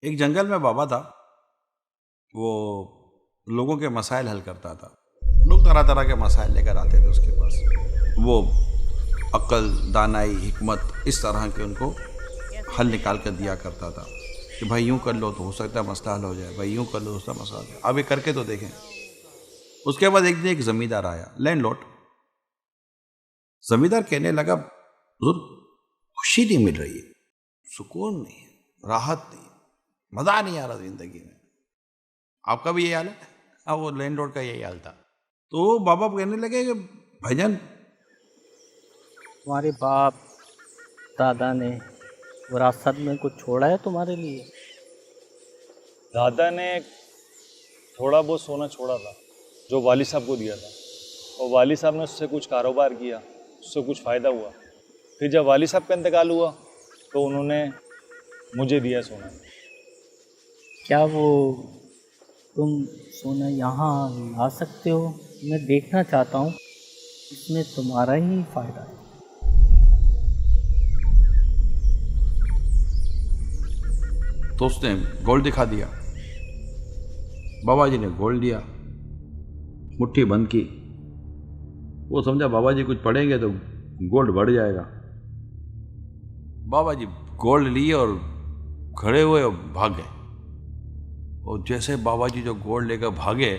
एक जंगल में बाबा था। वो लोगों के मसाइल हल करता था। लोग तरह तरह के मसाइल लेकर आते थे उसके पास। वो अक्ल, दानाई, हिकमत इस तरह के उनको हल निकाल कर दिया करता था कि भाई यूं कर लो तो हो सकता है मसला हल हो जाए, भाई यूं कर लो तो हो सकता है मसला हल हो जाए। अब ये करके तो देखें। उसके बाद एक दिन एक जमींदार आया, लैंडलॉर्ड। जमींदार कहने लगा, हुजूर खुशी नहीं मिल रही है, सुकून नहीं है, राहत नहीं है, मजा नहीं आ रहा जिंदगी में। आपका भी यही हाल है? हाँ, वो लैंडलॉर्ड का यही हाल था। तो बाबा कहने लगे कि भाईजान, तुम्हारे बाप दादा ने विरासत में कुछ छोड़ा है तुम्हारे लिए? दादा ने थोड़ा बहुत सोना छोड़ा था जो वाली साहब को दिया था, और वाली साहब ने उससे कुछ कारोबार किया, उससे कुछ फ़ायदा हुआ। फिर जब वाली साहब का इंतकाल हुआ तो उन्होंने मुझे दिया सोना। क्या वो तुम सोना यहाँ ला सकते हो? मैं देखना चाहता हूँ, इसमें तुम्हारा ही फायदा है। तो उसने गोल्ड दिखा दिया। बाबा जी ने गोल्ड दिया, मुट्ठी बंद की। वो समझा बाबा जी कुछ पढ़ेंगे तो गोल्ड बढ़ जाएगा। बाबा जी गोल्ड लिए और खड़े हुए और भाग गए। और जैसे बाबा जी जो गोल्ड लेकर भागे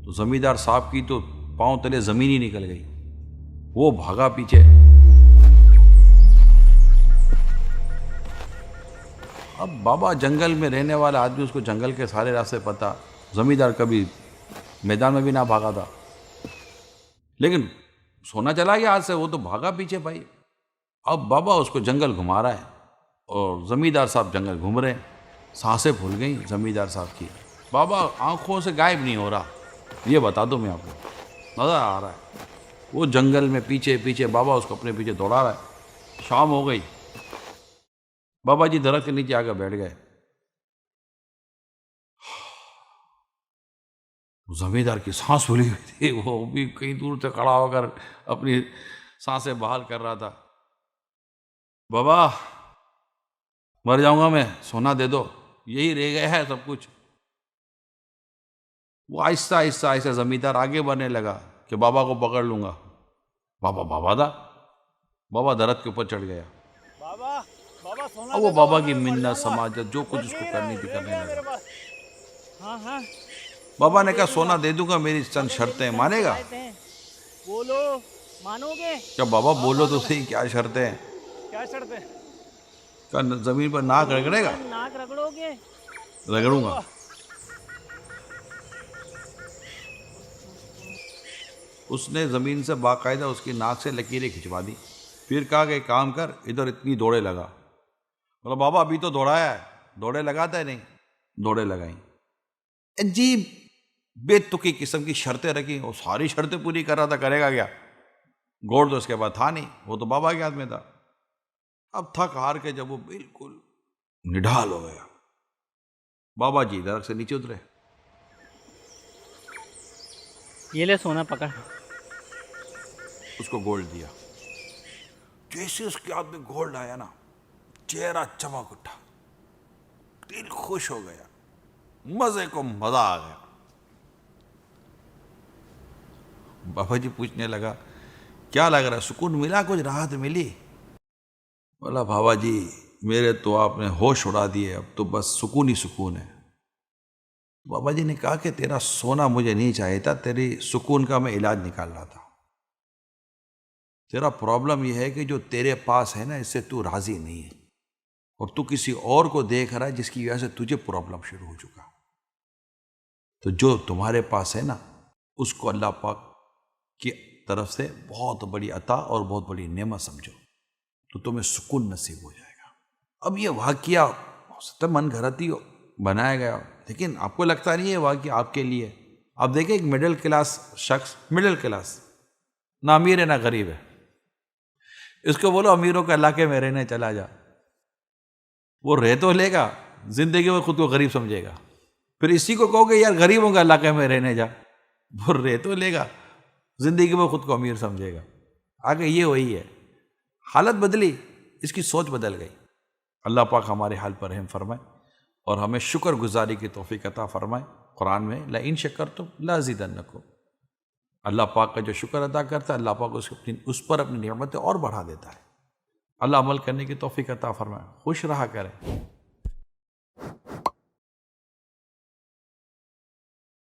तो जमींदार साहब की तो पांव तले जमीन ही निकल गई। वो भागा पीछे। अब बाबा जंगल में रहने वाला आदमी, उसको जंगल के सारे रास्ते पता। जमींदार कभी मैदान में भी ना भागा था, लेकिन सोना चला गया हाथ से, वो तो भागा पीछे भाई। अब बाबा उसको जंगल घुमा रहा है और जमींदार साहब जंगल घूम रहे हैं। सांसें फूल गई जमींदार साहब की। बाबा आंखों से गायब नहीं हो रहा, ये बता दूं मैं आपको, नजर आ रहा है। वो जंगल में पीछे पीछे, बाबा उसको अपने पीछे दौड़ा रहा है। शाम हो गई, बाबा जी दरख्त के नीचे आकर बैठ गए। जमींदार की सांस फूली हुई थी, वो भी कहीं दूर से खड़ा होकर अपनी सांसें बहाल कर रहा था। बाबा मर जाऊंगा मैं, सोना दे दो, यही रह गया है सब कुछ। वो आहिस्ता आहिस्ता आहिस्ता जमींदार आगे बढ़ने लगा कि बाबा को पकड़ लूंगा। बाबा बाबा था, बाबा दरख्त के ऊपर चढ़ गया। बाबा बाबा सोना अब दे वो दो, बाबा वरना की मैं मर मिन्नत जाऊंगा। समाजत जो कुछ बस उसको यही करनी थी रह करने गया लगा। मेरे पास। हाँ हाँ, बाबा सोना ने दे कहा दूंगा सोना दे दूंगा, मेरी चंद मगर मेरी शर्तें चंद मानेगा? शरायतें हैं। बोलो, मानोगे? क्या बाबा हाँ बोलो तो मानूंगा। सही, क्या शर्तें हैं? क्या शर्त है? क्या जमीन पर नाक जमीन रगड़ेगा? पर नाक रगड़ोगे? रगड़ूंगा। रगड़ूंगा। उसने जमीन से बाकायदा उसकी नाक से लकीरें खिंचवा दी। फिर कहा कि काम कर, इधर इतनी दौड़े लगा। बोला बाबा अभी तो दौड़ाया है, दौड़े लगाता है नहीं। दौड़े लगाई। अजीब बेतुकी किस्म की शर्तें रखी, वो सारी शर्तें पूरी कर रहा था, करेगा क्या? गोड़ तो उसके पास था नहीं, वो तो बाबा के हाथ में था। अब थक हार के जब वो बिल्कुल निढाल हो गया, बाबा जी दरख्त से नीचे उतरे। ये ले सोना पकड़। उसको गोल्ड दिया। जैसे उसके हाथ में गोल्ड आया ना, चेहरा चमक उठा, दिल खुश हो गया, मजे को मजा आ गया। बाबा जी पूछने लगा, क्या लग रहा है, सुकून मिला, कुछ राहत मिली? बोला बाबा जी मेरे तो आपने होश उड़ा दिए, अब तो बस सुकून ही सुकून है। बाबा जी ने कहा कि तेरा सोना मुझे नहीं चाहिए था, तेरी सुकून का मैं इलाज निकाल रहा था। तेरा प्रॉब्लम यह है कि जो तेरे पास है ना, इससे तू राजी नहीं है, और तू किसी और को देख रहा है जिसकी वजह से तुझे प्रॉब्लम शुरू हो चुका। तो जो तुम्हारे पास है ना, उसको अल्लाह पाक की तरफ से बहुत बड़ी अता और बहुत बड़ी नेमत समझो, तो तुम्हें सुकून नसीब हो जाएगा। अब ये वाकया हो सकता है मन घड़ती हो, बनाया गया, लेकिन आपको लगता नहीं है वाकया आपके लिए। आप देखें, एक मिडिल क्लास शख्स, मिडिल क्लास, ना अमीर है ना गरीब है, इसको बोलो अमीरों के इलाके में रहने चला जा, वो रह तो लेगा, जिंदगी में खुद को गरीब समझेगा। फिर इसी को कहोगे यार गरीबों के इलाके में रहने जा, वो रह तो लेगा, जिंदगी में खुद को अमीर समझेगा। आगे ये वही है, हालत बदली, इसकी सोच बदल गई। अल्लाह पाक हमारे हाल पर रहम फरमाए। और हमें शुक्र गुजारी की तौफीक अता फरमाए। कुरान में ला इन शक्करतुम लाज़िदन्नकुम, अल्लाह पाक का जो शुक्र अदा करता है अल्लाह पाक उस पर अपनी नेमतें और बढ़ा देता है। अल्लाह अमल करने की तौफीक अता फरमाए। खुश रहा करें।